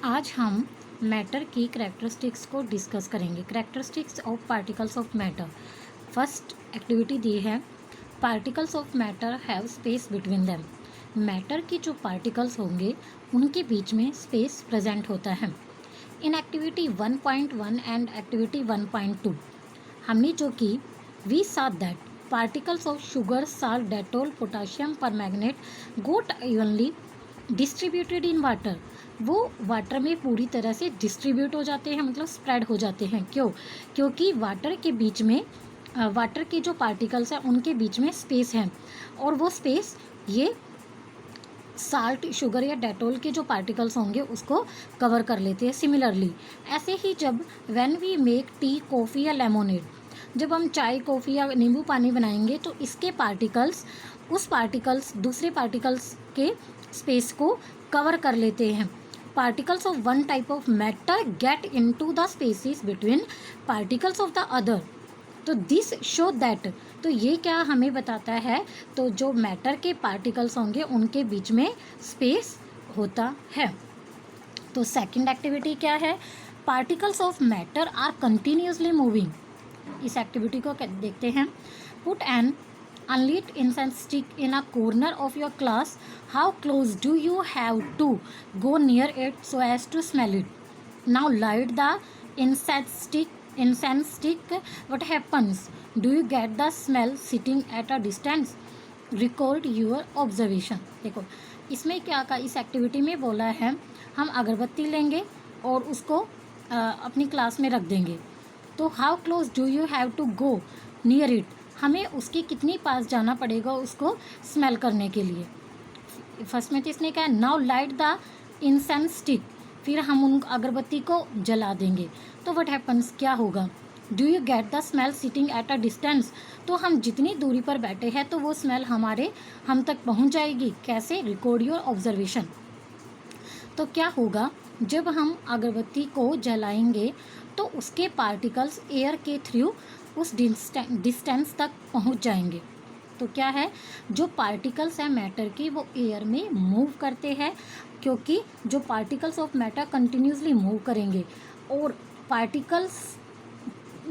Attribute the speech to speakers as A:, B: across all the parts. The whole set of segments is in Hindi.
A: आज हम मैटर की करैक्टरिस्टिक्स को डिस्कस करेंगे। Characteristics of particles of matter. First activity दी है, particles of matter have space between them. Matter की जो पार्टिकल्स होंगे उनके बीच में स्पेस प्रेजेंट होता है। इन एक्टिविटी 1.1 एंड एक्टिविटी 1.2 हमने जो की we saw that particles of sugar, salt, Dettol, potassium permanganate got evenly distributed in water. वो वाटर में पूरी तरह से डिस्ट्रीब्यूट हो जाते हैं, मतलब स्प्रेड हो जाते हैं। क्यों? क्योंकि वाटर के बीच में वाटर के जो पार्टिकल्स हैं उनके बीच में स्पेस है, और वो स्पेस ये साल्ट, शुगर या डेटोल के जो पार्टिकल्स होंगे उसको कवर कर लेते हैं। सिमिलरली ऐसे ही जब when we make tea, coffee या लेमोनेड, जब हम चाय, कॉफ़ी या नींबू पानी बनाएंगे तो इसके पार्टिकल्स उस पार्टिकल्स दूसरे पार्टिकल्स के स्पेस को कवर कर लेते हैं। Particles of one type of matter get into the spaces between particles of the other. तो दिस शो दैट, तो ये क्या हमें बताता है, तो जो मैटर के पार्टिकल्स होंगे उनके बीच में स्पेस होता है। तो सेकंड एक्टिविटी क्या है, particles of matter are continuously moving. इस एक्टिविटी को देखते हैं। Put an unlit incense stick in a corner of your class. How close do you have to go near it so as to smell it? Now light the incense stick. What happens? Do you get the smell sitting at a distance? Record your observation. देखो इसमें क्या का इस एक्टिविटी में बोला है, हम अगरबत्ती लेंगे और उसको अपनी क्लास में रख देंगे। तो how close do you have to go near it, हमें उसके कितनी पास जाना पड़ेगा उसको स्मेल करने के लिए। फर्स्ट में तो इसने कहा now light the incense stick, फिर हम उन अगरबत्ती को जला देंगे। तो व्हाट हैपन्स, क्या होगा? Do you get the smell sitting at a distance, तो हम जितनी दूरी पर बैठे हैं तो वो स्मेल हम तक पहुंच जाएगी। कैसे? Record your observation. तो क्या होगा, जब हम अगरबत्ती को जलाएंगे तो उसके पार्टिकल्स एयर के थ्रू उस डिस्टेंस तक पहुंच जाएंगे। तो क्या है, जो पार्टिकल्स हैं मैटर की वो एयर में मूव करते हैं, क्योंकि जो particles of matter continuously move करेंगे, और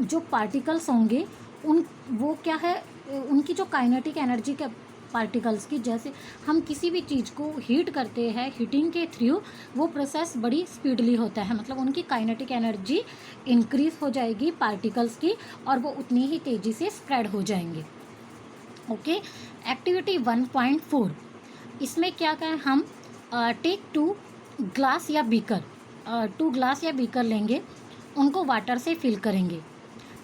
A: जो पार्टिकल्स होंगे वो क्या है, उनकी जो काइनेटिक एनर्जी के पार्टिकल्स की, जैसे हम किसी भी चीज़ को हीट करते हैं, हीटिंग के थ्रू वो प्रोसेस बड़ी स्पीडली होता है, मतलब उनकी काइनेटिक एनर्जी इंक्रीज हो जाएगी पार्टिकल्स की, और वो उतनी ही तेज़ी से स्प्रेड हो जाएंगे। ओके, एक्टिविटी 1.4, इसमें क्या कहें हम, टेक 2 ग्लास या बीकर, 2 ग्लास या बीकर लेंगे, उनको वाटर से फिल करेंगे।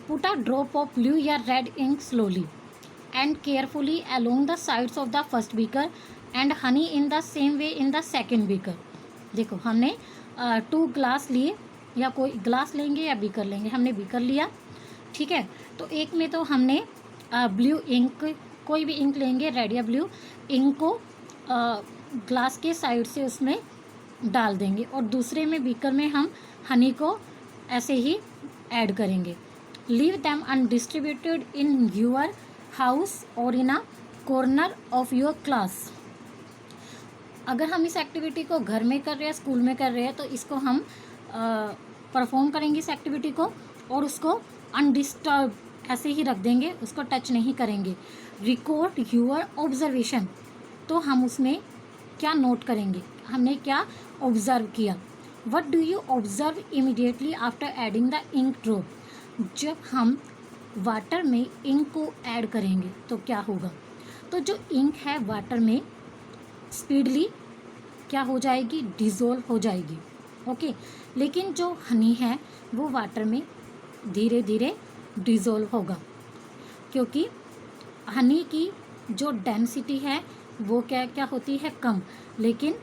A: Put a drop of blue या red ink slowly and carefully along the sides of the first beaker and honey in the same way in the second beaker। देखो हमने 2 ग्लास लिए, या कोई ग्लास लेंगे या बीकर लेंगे, हमने बीकर लिया, ठीक है। तो एक में तो हमने ब्लू इंक, कोई भी इंक लेंगे, रेड या ब्लू इंक को ग्लास के साइड से उसमें डाल देंगे, और दूसरे में बीकर में हम हनी को ऐसे ही ऐड करेंगे। Leave them undistributed in your house और in a corner of your class. अगर हम इस एक्टिविटी को घर में कर रहे हैं, स्कूल में कर रहे हैं, तो इसको हम परफॉर्म करेंगे इस एक्टिविटी को, और उसको अनडिस्टर्ब ऐसे ही रख देंगे, उसको टच नहीं करेंगे। रिकॉर्ड यूर ऑब्जर्वेशन, तो हम उसमें क्या नोट करेंगे, हमने क्या ऑब्जर्व किया। What do you observe immediately after adding the ink drop, जब हम वाटर में इंक को ऐड करेंगे तो क्या होगा, तो जो इंक है वाटर में स्पीडली क्या हो जाएगी, डिज़ोल्व हो जाएगी। ओके, लेकिन जो हनी है वो वाटर में धीरे धीरे डिज़ोल्व होगा, क्योंकि हनी की जो डेंसिटी है वो क्या होती है, कम, लेकिन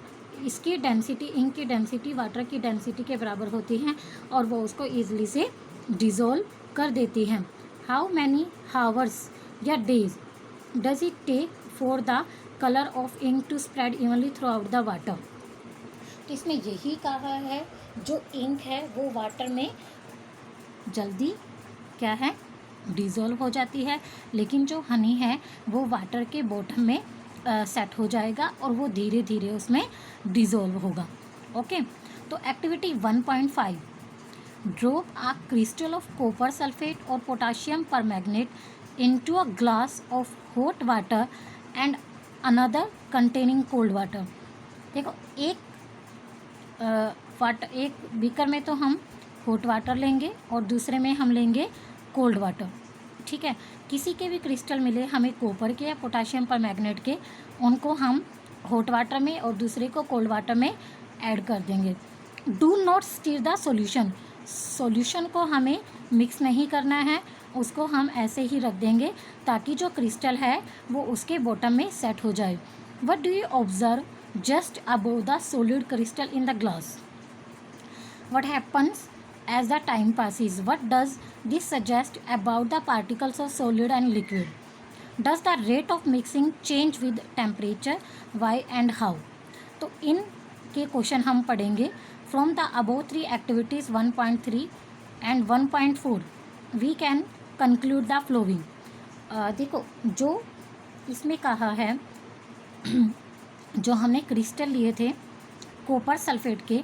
A: इसकी डेंसिटी, इंक की डेंसिटी वाटर की डेंसिटी के बराबर होती है, और वो उसको ईजिली से डिज़ोल्व कर देती है। हाउ मैनी हावर्स या days does it take for the colour of ink to spread evenly throughout the water. तो इसमें यही कहा है, जो इंक है वो वाटर में जल्दी क्या है, डिज़ोल्व हो जाती है, लेकिन जो हनी है वो वाटर के बॉटम में सेट हो जाएगा, और वो धीरे धीरे उसमें डिज़ोल्व होगा। ओके, तो activity 1.5, drop a crystal of copper sulphate और potassium permanganate into a glass of hot water and another containing cold water. देखो एक बीकर में तो हम हॉट वाटर लेंगे और दूसरे में हम लेंगे कोल्ड वाटर, ठीक है। किसी के भी क्रिस्टल मिले हमें कॉपर के या पोटाशियम परमैंगनेट के, उनको हम हॉट वाटर में और दूसरे को कोल्ड वाटर में ऐड कर देंगे। Do not stir the solution को हमें मिक्स नहीं करना है, उसको हम ऐसे ही रख देंगे ताकि जो क्रिस्टल है वो उसके बॉटम में सेट हो जाए। What do you observe just above the solid crystal in the glass? What happens as the time passes? What does this suggest about the particles of solid and liquid? Does the rate of mixing change with temperature? Why and how? तो इन के क्वेश्चन हम पढ़ेंगे from the above 3 activities 1.3 and 1.4 we can conclude the following. देखो जो इसमें कहा है जो हमने क्रिस्टल लिए थे कॉपर सल्फेट के,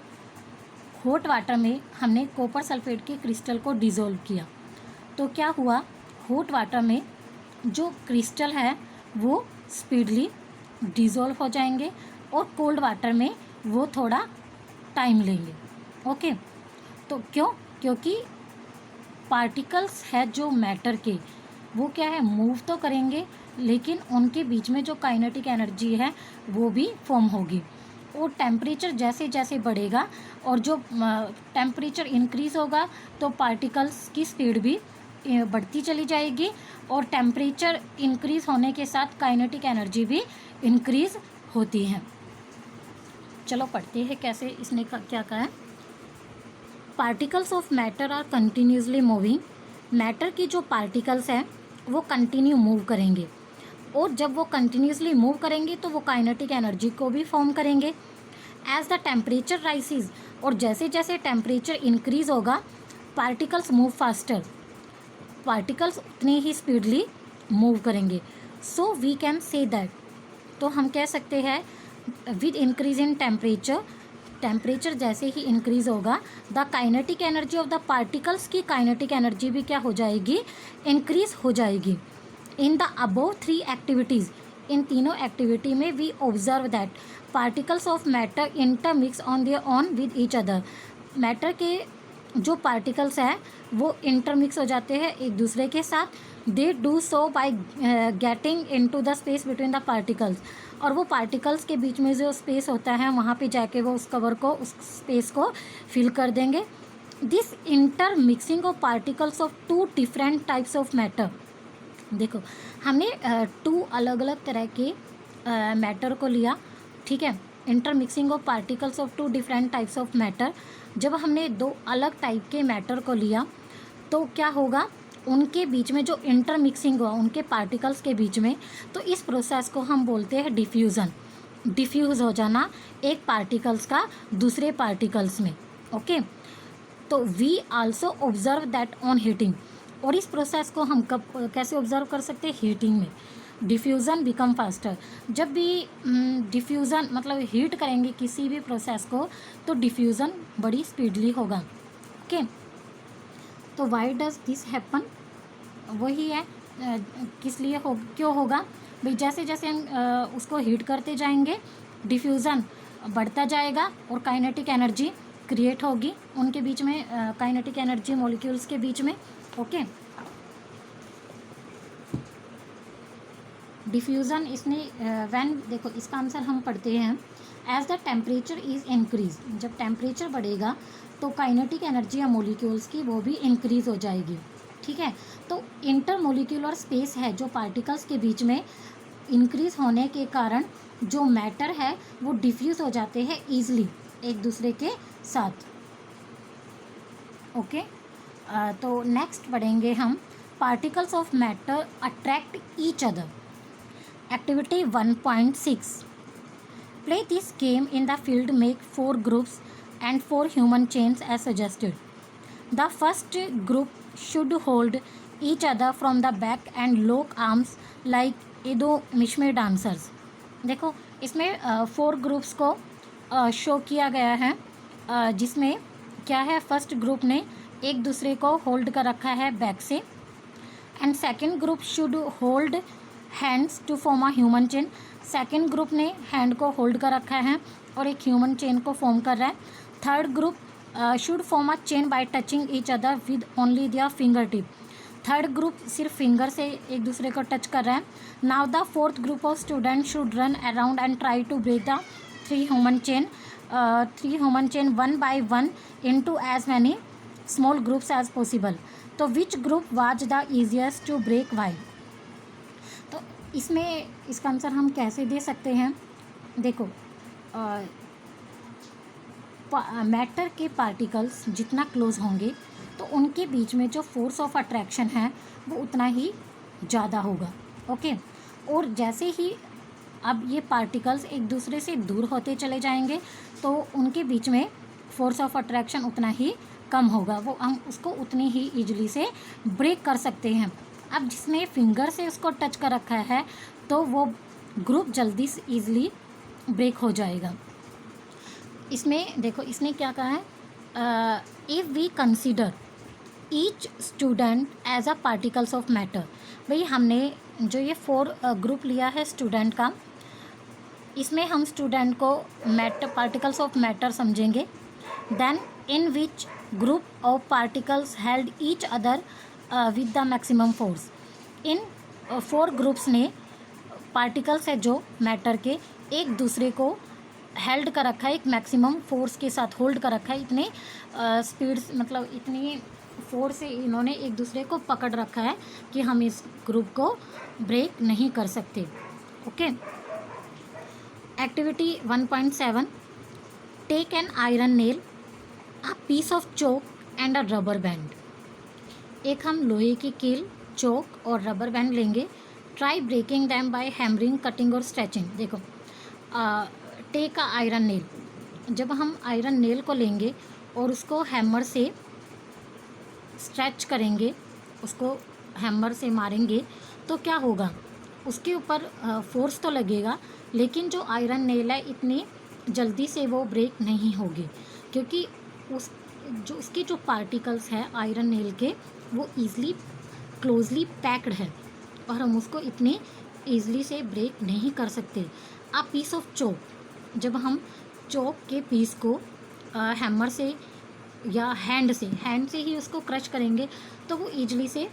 A: हॉट वाटर में हमने कॉपर सल्फेट के क्रिस्टल को डिज़ोल्व किया, तो क्या हुआ, हॉट वाटर में जो क्रिस्टल है वो स्पीडली डिज़ोल्व हो जाएंगे और कोल्ड वाटर में वो थोड़ा टाइम लेंगे। ओके, तो क्योंकि पार्टिकल्स है जो मैटर के वो क्या है, मूव तो करेंगे लेकिन उनके बीच में जो काइनेटिक एनर्जी है वो भी फॉर्म होगी। और टेम्परेचर जैसे जैसे बढ़ेगा और जो टेम्परेचर इंक्रीज़ होगा तो पार्टिकल्स की स्पीड भी बढ़ती चली जाएगी और टेम्परेचर इंक्रीज़ होने के साथ काइनेटिक एनर्जी भी इंक्रीज़ होती है। चलो पढ़ते हैं कैसे इसने क्या कहा है। Particles of matter are continuously moving. Matter की जो पार्टिकल्स हैं वो कंटिन्यू मूव करेंगे और जब वो कंटिन्यूसली मूव करेंगे तो वो काइनेटिक एनर्जी को भी फॉर्म करेंगे। एज द टेम्परेचर राइसेस, और जैसे जैसे टेम्परेचर इंक्रीज़ होगा पार्टिकल्स मूव फास्टर, पार्टिकल्स उतनी ही स्पीडली मूव करेंगे। So we can say that, तो हम कह सकते हैं विद इंक्रीज इन टेम्परेचर जैसे ही इंक्रीज़ होगा the kinetic energy of the particles की काइनेटिक एनर्जी भी क्या हो जाएगी, इंक्रीज़ हो जाएगी। इन द अबव 3 एक्टिविटीज़, इन तीनों एक्टिविटी में we observe that particles of matter intermix on their own with each other. Matter के जो पार्टिकल्स हैं वो इंटरमिक्स हो जाते हैं एक दूसरे के साथ। They do so by getting into the space between the particles, और वो पार्टिकल्स के बीच में जो स्पेस होता है वहाँ पे जाके वो उस कवर को, उस स्पेस को फिल कर देंगे। This intermixing of particles of 2 different types of matter, देखो हमने 2 अलग अलग तरह के मैटर को लिया, ठीक है। Intermixing of particles of 2 different types of matter, जब हमने 2 अलग टाइप के मैटर को लिया तो क्या होगा, उनके बीच में जो इंटरमिक्सिंग हुआ उनके पार्टिकल्स के बीच में, तो इस प्रोसेस को हम बोलते हैं डिफ्यूज़न। डिफ्यूज़ हो जाना एक पार्टिकल्स का दूसरे पार्टिकल्स में। ओके, तो we also observe that on heating, और इस प्रोसेस को हम कब कैसे ऑब्जर्व कर सकते हैं, हीटिंग में। डिफ्यूज़न बिकम फास्टर, जब भी डिफ्यूज़न मतलब हीट करेंगे किसी भी प्रोसेस को तो डिफ्यूज़न बड़ी स्पीडली होगा। ओके, तो वाई डज दिस हैपन, वही है किस लिए क्यों होगा भाई, जैसे जैसे हम उसको हीट करते जाएंगे डिफ्यूज़न बढ़ता जाएगा और काइनेटिक एनर्जी क्रिएट होगी उनके बीच में, काइनेटिक एनर्जी मॉलिक्यूल्स के बीच में। ओके, डिफ्यूज़न इसने व्हेन, देखो इसका आंसर हम पढ़ते हैं as the temperature is increase, जब टेम्परेचर बढ़ेगा तो काइनेटिक एनर्जी या मॉलिक्यूल्स की वो भी इंक्रीज़ हो जाएगी, ठीक है। तो इंटरमोलिक्यूलर स्पेस है जो पार्टिकल्स के बीच में इंक्रीज़ होने के कारण जो मैटर है वो डिफ्यूज़ हो जाते हैं ईजिली एक दूसरे के साथ। ओके, तो नेक्स्ट पढ़ेंगे हम particles of matter attract each other. Activity 1.6, play this game in the field, make 4 groups and 4 human chains as suggested. The first group should hold each other from the back and lock arms like Edo Mishme dancers. देखो इसमें 4 ग्रुप्स को शो किया गया है जिसमें क्या है, फर्स्ट ग्रुप ने एक दूसरे को होल्ड कर रखा है बैक से, and second group should hold hands to form a human chain. Second group ने हैंड को होल्ड कर रखा है और एक ह्यूमन चेन को फॉर्म कर रहा है। Third group should form a chain by touching each other with only their finger tip. Third group सिर्फ फिंगर से एक दूसरे को टच कर रहा है। Now the fourth group of student should run around and try to break the three human chain one by one into as many small groups as possible. तो which group was the easiest to break why. तो इसमें इसका आंसर हम कैसे दे सकते हैं, देखो मैटर के पार्टिकल्स जितना क्लोज होंगे तो उनके बीच में जो फोर्स ऑफ अट्रैक्शन है वो उतना ही ज़्यादा होगा। ओके, और जैसे ही अब ये पार्टिकल्स एक दूसरे से दूर होते चले जाएंगे तो उनके बीच में फोर्स ऑफ अट्रैक्शन उतना ही कम होगा, वो हम उसको उतनी ही ईजिली से ब्रेक कर सकते हैं। अब जिसने फिंगर से उसको टच कर रखा है तो वो ग्रुप जल्दी से ईजिली ब्रेक हो जाएगा। इसमें देखो इसने क्या कहा है, if we consider each student as a particles of matter. भाई हमने जो ये 4 ग्रुप लिया है स्टूडेंट का, इसमें हम स्टूडेंट को पार्टिकल्स ऑफ मैटर समझेंगे। Then in which group of particles held each other with the maximum force. इन 4 ग्रुप्स ने पार्टिकल्स है जो मैटर के एक दूसरे को हेल्ड कर रखा है, एक मैक्सिमम फोर्स के साथ होल्ड कर रखा है। इतने स्पीड मतलब इतनी फोर्स से इन्होंने एक दूसरे को पकड़ रखा है कि हम इस ग्रुप को ब्रेक नहीं कर सकते। Okay, activity 1.7, take an iron nail, a piece of chalk and a rubber band. एक हम लोहे की कील, चोक और रबर बैंड लेंगे। Try breaking them by hammering, cutting और स्ट्रेचिंग। देखो टेक अ आयरन नेल, जब हम आयरन नेल को लेंगे और उसको हैमर से स्ट्रेच करेंगे, उसको हैमर से मारेंगे तो क्या होगा, उसके ऊपर फोर्स तो लगेगा लेकिन जो आयरन नेल है इतनी जल्दी से वो ब्रेक नहीं होगी क्योंकि उसके जो पार्टिकल्स हैं आयरन नेल के वो ईज़िली क्लोजली पैक्ड है और हम उसको इतनी ईज़िली से ब्रेक नहीं कर सकते। अ पीस ऑफ चोक, जब हम चोक के पीस को हैमर से या हैंड से ही उसको क्रश करेंगे तो वो ईजिली से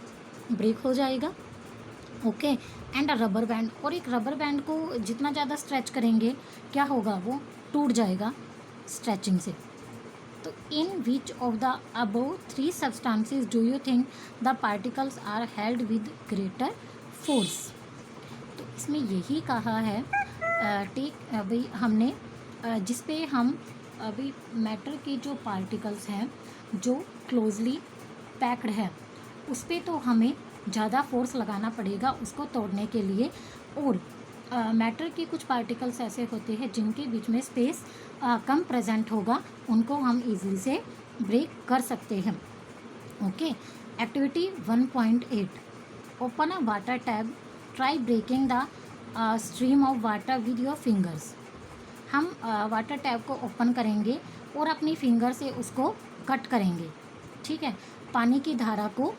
A: ब्रेक हो जाएगा। Okay, and a rubber band, और एक रबर बैंड को जितना ज़्यादा स्ट्रेच करेंगे क्या होगा, वो टूट जाएगा स्ट्रेचिंग से। तो in which of the above 3 substances do you think the particles are held with greater force. तो इसमें यही कहा है टेक भाई हमने जिस पे हम अभी मैटर के जो पार्टिकल्स हैं जो क्लोजली पैक्ड है उस पर तो हमें ज़्यादा फोर्स लगाना पड़ेगा उसको तोड़ने के लिए, और मैटर के कुछ पार्टिकल्स ऐसे होते हैं जिनके बीच में स्पेस कम प्रेजेंट होगा, उनको हम इजीली से ब्रेक कर सकते हैं। Okay, activity 1.8, open a water tap, try breaking the stream of water with your fingers. हम वाटर टैप को ओपन करेंगे और अपनी फिंगर से उसको कट करेंगे, ठीक है, पानी की धारा को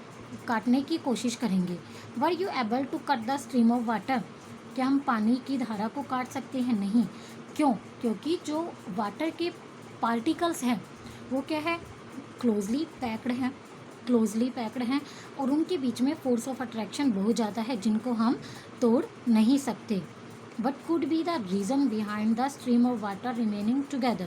A: काटने की कोशिश करेंगे। Were you able to cut the stream of water, क्या हम पानी की धारा को काट सकते हैं? नहीं। क्यों? क्योंकि जो वाटर के पार्टिकल्स हैं वो क्या है, क्लोजली पैक्ड हैं और उनके बीच में फोर्स ऑफ अट्रैक्शन बहुत ज़्यादा है जिनको हम तोड़ नहीं सकते। What could be the reason behind the stream of water remaining together?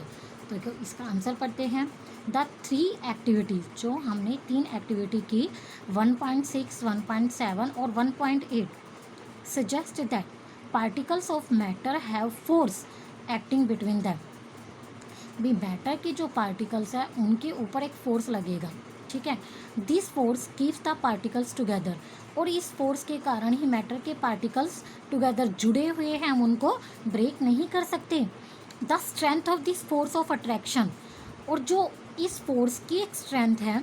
A: तो इसका आंसर पढ़ते हैं। द 3 एक्टिविटीज़, जो हमने 3 एक्टिविटी की 1.6, 1.7 और 1.8 suggest that particles of matter have force acting between them. भी मैटर के जो पार्टिकल्स हैं उनके ऊपर एक फोर्स लगेगा, ठीक है। This force keeps the particles together, और इस फोर्स के कारण ही मैटर के पार्टिकल्स टुगेदर जुड़े हुए हैं, हम उनको ब्रेक नहीं कर सकते। The strength of this force of attraction, और जो इस फोर्स की एक स्ट्रेंथ है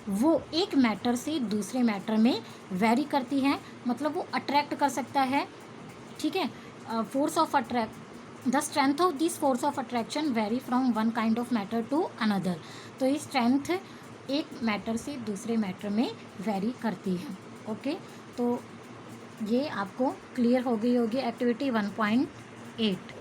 A: वो एक मैटर से दूसरे मैटर में वेरी करती है, मतलब वो अट्रैक्ट कर सकता है, ठीक है। Force of the strength of this force of attraction vary from one kind of matter to another. तो ये स्ट्रेंथ एक मैटर से दूसरे मैटर में वेरी करती है। ओके, तो ये आपको क्लियर हो गई होगी एक्टिविटी 1.8।